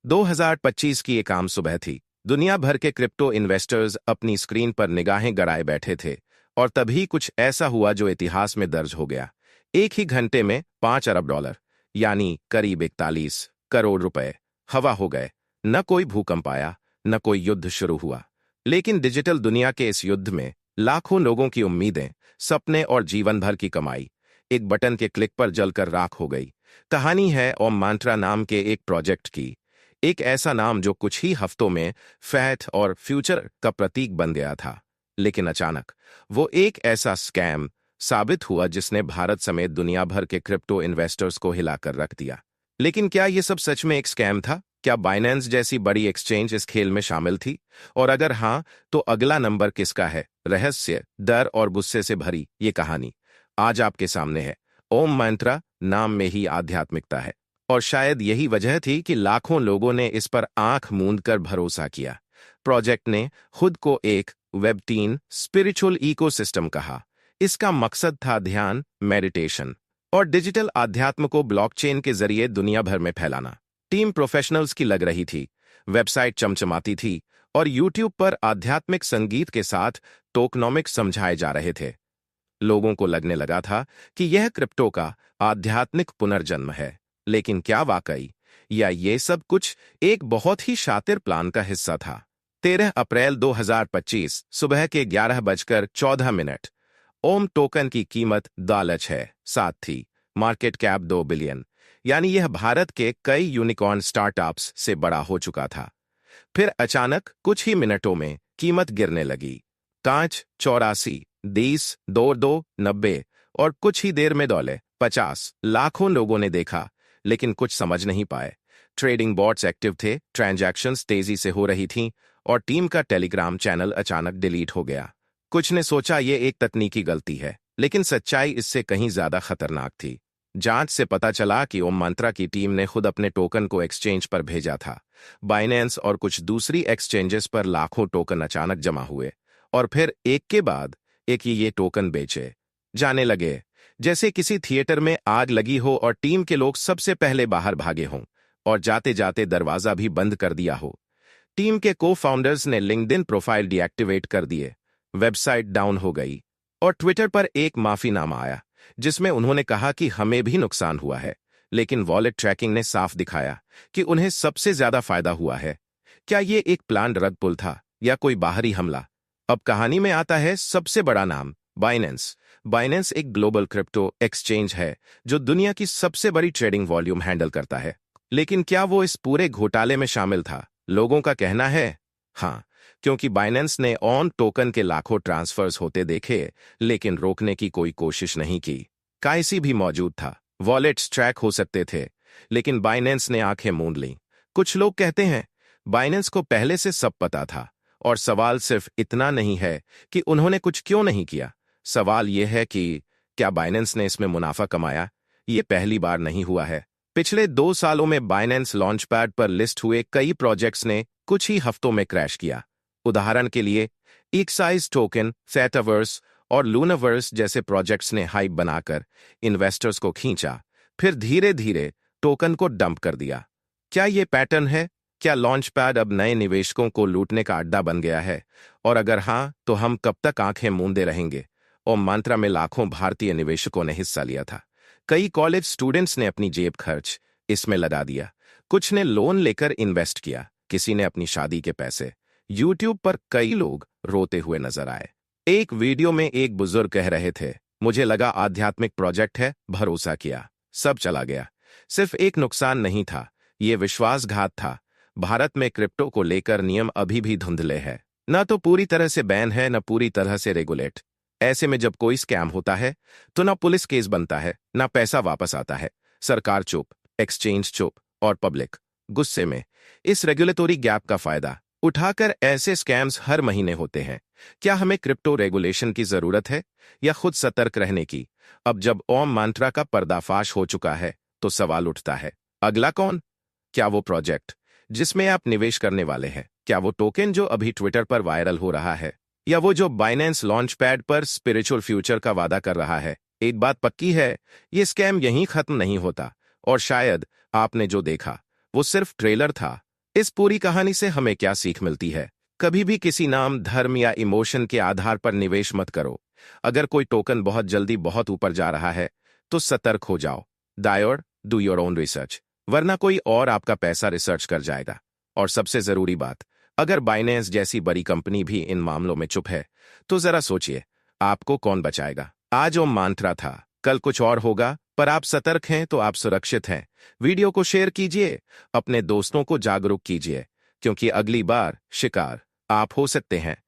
2025 की एक आम सुबह थी। दुनिया भर के क्रिप्टो इन्वेस्टर्स अपनी स्क्रीन पर निगाहें गड़ाए बैठे थे और तभी कुछ ऐसा हुआ जो इतिहास में दर्ज हो गया। एक ही घंटे में 5 अरब डॉलर यानी करीब 41 करोड़ रुपए हवा हो गए। न कोई भूकंप आया, न कोई युद्ध शुरू हुआ, लेकिन डिजिटल दुनिया के इस युद्ध में लाखों लोगों की उम्मीदें, सपने और जीवन भर की कमाई एक बटन के क्लिक पर जलकर राख हो गई। कहानी है ओम मांत्रा नाम के एक प्रोजेक्ट की। एक ऐसा नाम जो कुछ ही हफ्तों में फैट और फ्यूचर का प्रतीक बन गया था। लेकिन अचानक वो एक ऐसा स्कैम साबित हुआ जिसने भारत समेत दुनिया भर के क्रिप्टो इन्वेस्टर्स को हिलाकर रख दिया। लेकिन क्या ये सब सच में एक स्कैम था? क्या बाइनेंस जैसी बड़ी एक्सचेंज इस खेल में शामिल थी? और अगर हाँ, तो अगला नंबर किसका है? रहस्य, डर और गुस्से से भरी ये कहानी आज आपके सामने है। ओम मंत्रा नाम में ही आध्यात्मिकता है, और शायद यही वजह थी कि लाखों लोगों ने इस पर आंख मूंद कर भरोसा किया। प्रोजेक्ट ने खुद को एक वेब 3 स्पिरिचुअल इकोसिस्टम कहा। इसका मकसद था ध्यान, मेडिटेशन और डिजिटल आध्यात्म को ब्लॉकचेन के जरिए दुनिया भर में फैलाना। टीम प्रोफेशनल्स की लग रही थी, वेबसाइट चमचमाती थी और यूट्यूब पर आध्यात्मिक संगीत के साथ टोकनॉमिक्स समझाए जा रहे थे। लोगों को लगने लगा था कि यह क्रिप्टो का आध्यात्मिक पुनर्जन्म है। लेकिन क्या वाकई या ये सब कुछ एक बहुत ही शातिर प्लान का हिस्सा था? 13 अप्रैल 2025 सुबह के 11:14 ओम टोकन की कीमत $7 थी। मार्केट कैप 2 बिलियन, यानी यह भारत के कई यूनिकॉर्न स्टार्टअप्स से बड़ा हो चुका था। फिर अचानक कुछ ही मिनटों में कीमत गिरने लगी। 5, 84, 20, 22, 90 और कुछ ही देर में $50। लाखों लोगों ने देखा, लेकिन कुछ समझ नहीं पाए। ट्रेडिंग बॉट्स एक्टिव थे, ट्रांजैक्शंस तेजी से हो रही थीं और टीम का टेलीग्राम चैनल अचानक डिलीट हो गया। कुछ ने सोचा ये एक तकनीकी गलती है, लेकिन सच्चाई इससे कहीं ज्यादा खतरनाक थी। जांच से पता चला कि ओम मंत्रा की टीम ने खुद अपने टोकन को एक्सचेंज पर भेजा था। बाइनेंस और कुछ दूसरी एक्सचेंजेस पर लाखों टोकन अचानक जमा हुए और फिर एक के बाद एक ये टोकन बेचे जाने लगे, जैसे किसी थिएटर में आग लगी हो और टीम के लोग सबसे पहले बाहर भागे हों और जाते जाते दरवाजा भी बंद कर दिया हो। टीम के को फाउंडर्स ने लिंक्डइन प्रोफाइल डीएक्टिवेट कर दिए, वेबसाइट डाउन हो गई और ट्विटर पर एक माफीनामा आया जिसमें उन्होंने कहा कि हमें भी नुकसान हुआ है, लेकिन वॉलेट ट्रैकिंग ने साफ दिखाया कि उन्हें सबसे ज्यादा फायदा हुआ है। क्या ये एक प्लान्ड रग पुल था या कोई बाहरी हमला? अब कहानी में आता है सबसे बड़ा नाम, बाइनेंस। बाइनेंस एक ग्लोबल क्रिप्टो एक्सचेंज है जो दुनिया की सबसे बड़ी ट्रेडिंग वॉल्यूम हैंडल करता है। लेकिन क्या वो इस पूरे घोटाले में शामिल था? लोगों का कहना है हाँ, क्योंकि बाइनेंस ने ऑन टोकन के लाखों ट्रांसफर्स होते देखे, लेकिन रोकने की कोई कोशिश नहीं की। काइसी भी मौजूद था, वॉलेट्स ट्रैक हो सकते थे, लेकिन बाइनेंस ने आंखें मूंद लीं। कुछ लोग कहते हैं बाइनेंस को पहले से सब पता था, और सवाल सिर्फ इतना नहीं है कि उन्होंने कुछ क्यों नहीं किया। सवाल यह है कि क्या बाइनेंस ने इसमें मुनाफा कमाया? ये पहली बार नहीं हुआ है। पिछले 2 सालों में बाइनेंस लॉन्चपैड पर लिस्ट हुए कई प्रोजेक्ट्स ने कुछ ही हफ्तों में क्रैश किया। उदाहरण के लिए एक्साइज टोकन, सेटावर्स और लूनावर्स जैसे प्रोजेक्ट्स ने हाइप बनाकर इन्वेस्टर्स को खींचा, फिर धीरे धीरे टोकन को डंप कर दिया। क्या ये पैटर्न है? क्या लॉन्चपैड अब नए निवेशकों को लूटने का अड्डा बन गया है? और अगर हाँ, तो हम कब तक आंखें मूंदे रहेंगे? ओम मंत्रा में लाखों भारतीय निवेशकों ने हिस्सा लिया था। कई कॉलेज स्टूडेंट्स ने अपनी जेब खर्च इसमें लगा दिया, कुछ ने लोन लेकर इन्वेस्ट किया, किसी ने अपनी शादी के पैसे। यूट्यूब पर कई लोग रोते हुए नजर आए। एक वीडियो में एक बुजुर्ग कह रहे थे, मुझे लगा आध्यात्मिक प्रोजेक्ट है, भरोसा किया, सब चला गया। सिर्फ एक नुकसान नहीं था, ये विश्वासघात था। भारत में क्रिप्टो को लेकर नियम अभी भी धुंधले हैं, न तो पूरी तरह से बैन है, न पूरी तरह से रेगुलेट। ऐसे में जब कोई स्कैम होता है तो न पुलिस केस बनता है, न पैसा वापस आता है। सरकार चुप, एक्सचेंज चुप और पब्लिक गुस्से में। इस रेगुलेटरी गैप का फायदा उठाकर ऐसे स्कैम्स हर महीने होते हैं। क्या हमें क्रिप्टो रेगुलेशन की जरूरत है या खुद सतर्क रहने की? अब जब ओम मंत्रा का पर्दाफाश हो चुका है तो सवाल उठता है, अगला कौन? क्या वो प्रोजेक्ट जिसमें आप निवेश करने वाले हैं? क्या वो टोकन जो अभी ट्विटर पर वायरल हो रहा है? या वो जो बाइनेंस लॉन्चपैड पर स्पिरिचुअल फ्यूचर का वादा कर रहा है? एक बात पक्की है, ये स्कैम यहीं खत्म नहीं होता, और शायद आपने जो देखा वो सिर्फ ट्रेलर था, इस पूरी कहानी से हमें क्या सीख मिलती है? कभी भी किसी नाम, धर्म या इमोशन के आधार पर निवेश मत करो। अगर कोई टोकन बहुत जल्दी बहुत ऊपर जा रहा है, तो सतर्क हो जाओ। Dior, do your own research, वरना कोई और आपका पैसा रिसर्च कर जाएगा। और सबसे जरूरी बात, अगर बाइनेंस जैसी बड़ी कंपनी भी इन मामलों में चुप है, तो जरा सोचिए, आपको कौन बचाएगा? आज ओम मंत्रा था, कल कुछ और होगा, पर आप सतर्क हैं तो आप सुरक्षित हैं। वीडियो को शेयर कीजिए, अपने दोस्तों को जागरूक कीजिए, क्योंकि अगली बार शिकार आप हो सकते हैं।